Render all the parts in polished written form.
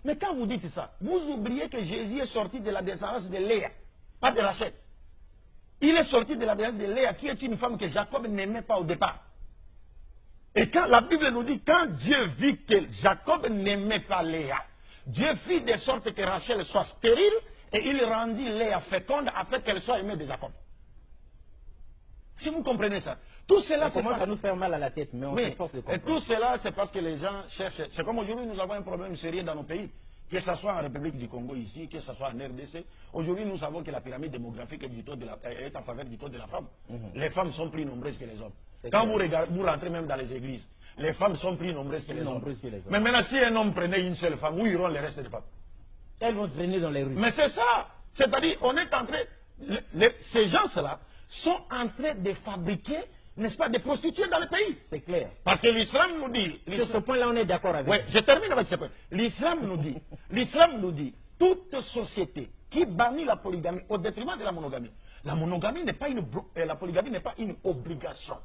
Mais quand vous dites ça, vous oubliez que Jésus est sorti de la descendance de Léa, pas de Rachel. Il est sorti de la descendance de Léa, qui est une femme que Jacob n'aimait pas au départ. Et quand la Bible nous dit, quand Dieu vit que Jacob n'aimait pas Léa, Dieu fit de sorte que Rachel soit stérile et il rendit Léa féconde afin qu'elle soit aimée de Jacob. Si vous comprenez ça, tout cela ça commence à nous faire mal à la tête, mais on s'efforce de comprendre. Et tout cela, c'est parce que les gens cherchent. C'est comme aujourd'hui, nous avons un problème sérieux dans nos pays. Que ce soit en République du Congo ici, que ce soit en RDC. Aujourd'hui, nous savons que la pyramide démographique est en faveur du taux de la femme. Les femmes sont plus nombreuses que les hommes. Quand vous rentrez même dans les églises, les femmes sont plus nombreuses que les hommes. Mais maintenant, si un homme prenait une seule femme, où iront les restes des femmes? Elles vont traîner dans les rues. Mais c'est ça. C'est-à-dire, on est en train... Ces gens-là sont en train de fabriquer, n'est-ce pas, des prostituées dans le pays. C'est clair. Parce que l'islam nous dit... Sur ce point-là, on est d'accord avec. Oui, je termine avec ce point. L'islam nous dit, toute société qui bannit la polygamie au détriment de la monogamie n'est pas la polygamie n'est pas une obligation.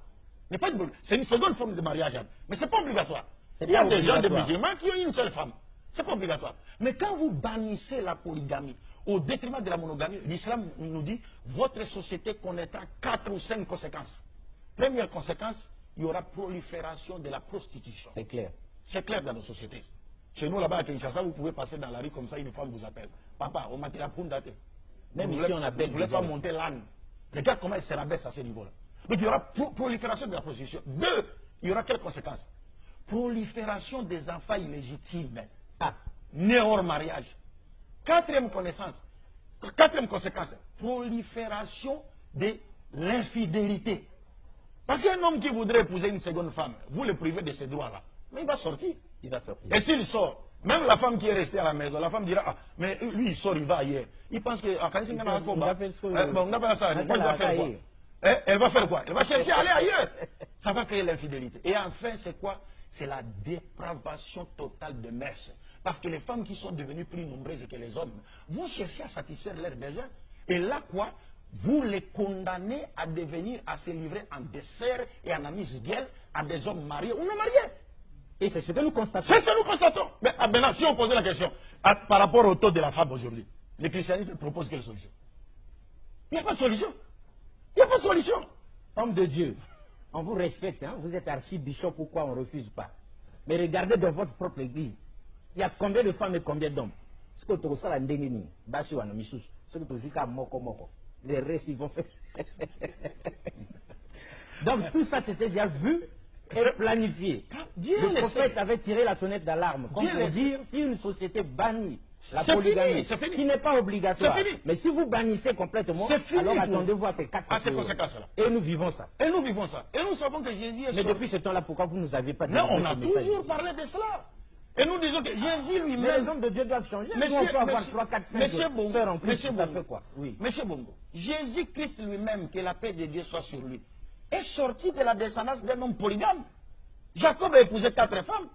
C'est une seconde forme de mariage, mais ce n'est pas obligatoire. Il y a des gens, des musulmans qui ont une seule femme. Ce n'est pas obligatoire. Mais quand vous bannissez la polygamie au détriment de la monogamie, l'islam nous dit, votre société connaîtra 4 ou 5 conséquences. Première conséquence, il y aura prolifération de la prostitution. C'est clair. C'est clair dans nos sociétés. Chez nous, là-bas à Kinshasa, vous pouvez passer dans la rue comme ça, une femme vous appelle. Papa, on m'a tiré la poule date. Même ici, on appelle. Vous ne voulez pas monter l'âne. Regarde comment elle se rabaisse à ce niveau-là. Donc, il y aura prolifération de la prostitution. 2, il y aura quelles conséquences? Prolifération des enfants illégitimes. Nés hors mariage. Quatrième conséquence, prolifération de l'infidélité. Parce qu'un homme qui voudrait épouser une seconde femme, vous le privez de ces droits-là. Mais il va sortir. Il va sortir. Et s'il sort, même la femme qui est restée à la maison, la femme dira, ah, mais lui il sort, il va ailleurs. Il pense que, on appelle ça, elle va faire quoi? Elle va chercher à aller ailleurs. Ça va créer l'infidélité. Et enfin, c'est quoi? C'est la dépravation totale de mœurs. Parce que les femmes qui sont devenues plus nombreuses que les hommes vont chercher à satisfaire leurs besoins. Et là, quoi? Vous les condamnez à devenir, à se livrer en dessert et en amis gueule à des hommes mariés ou non mariés. Et c'est ce que nous constatons. C'est ce que nous constatons. Mais maintenant, si on posait la question par rapport au taux de la femme aujourd'hui, le christianisme propose quelle solution? Il n'y a pas de solution. Il n'y a pas de solution. Homme de Dieu, on vous respecte, hein? Vous êtes archibishop, pourquoi on ne refuse pas? Mais regardez dans votre propre église. Il y a combien de femmes et combien d'hommes? Ce que tu as la ndengeni, basu wana misus, ce que tu as moko moko. Les restes ils vont faire. Donc tout ça c'était déjà vu et planifié. Le prophète avait tiré la sonnette d'alarme. Comme pour dire, si une société bannit la polygamie, qui n'est pas obligatoire, mais si vous bannissez complètement, alors attendez-vous à ces 4 conséquences-là. Et nous vivons ça. Et nous vivons ça. Et nous savons que Jésus est Mais depuis ce temps-là, pourquoi vous ne nous avez pas dit? Non, on a toujours parlé de cela. Et nous disons que Jésus lui-même... Les hommes de Dieu doivent changer. Monsieur Bongo, Jésus-Christ lui-même, que la paix de Dieu soit sur lui, est sorti de la descendance d'un homme polygame. Jacob a épousé 4 femmes.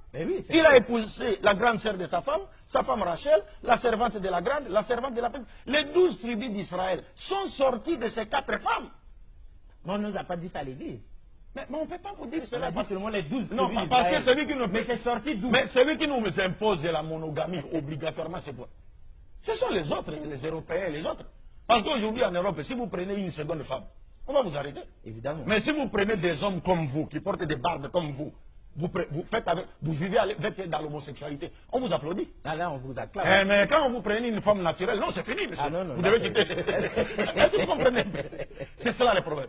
Il a épousé la grande sœur de sa femme Rachel, la servante de la grande, la servante de la petite. Les 12 tribus d'Israël sont sorties de ces 4 femmes. Mais on ne nous a pas dit ça à l'église. Mais on ne peut pas vous dire cela. On a dit seulement les 12 non, parce que celui qui nous... Mais c'est sorti d'où? Mais celui qui nous impose la monogamie obligatoirement, c'est quoi? Ce sont les autres, les Européens, les autres. Parce qu'aujourd'hui en Europe, si vous prenez une seconde femme, on va vous arrêter. Évidemment. Mais si vous prenez des hommes comme vous, qui portent des barbes comme vous vivez avec dans l'homosexualité, on vous applaudit. Ah là, on vous acclame. Mais quand vous prenez une femme naturelle, non, c'est fini, monsieur. Ah non, vous devez quitter. Est-ce que vous comprenez? C'est cela le problème.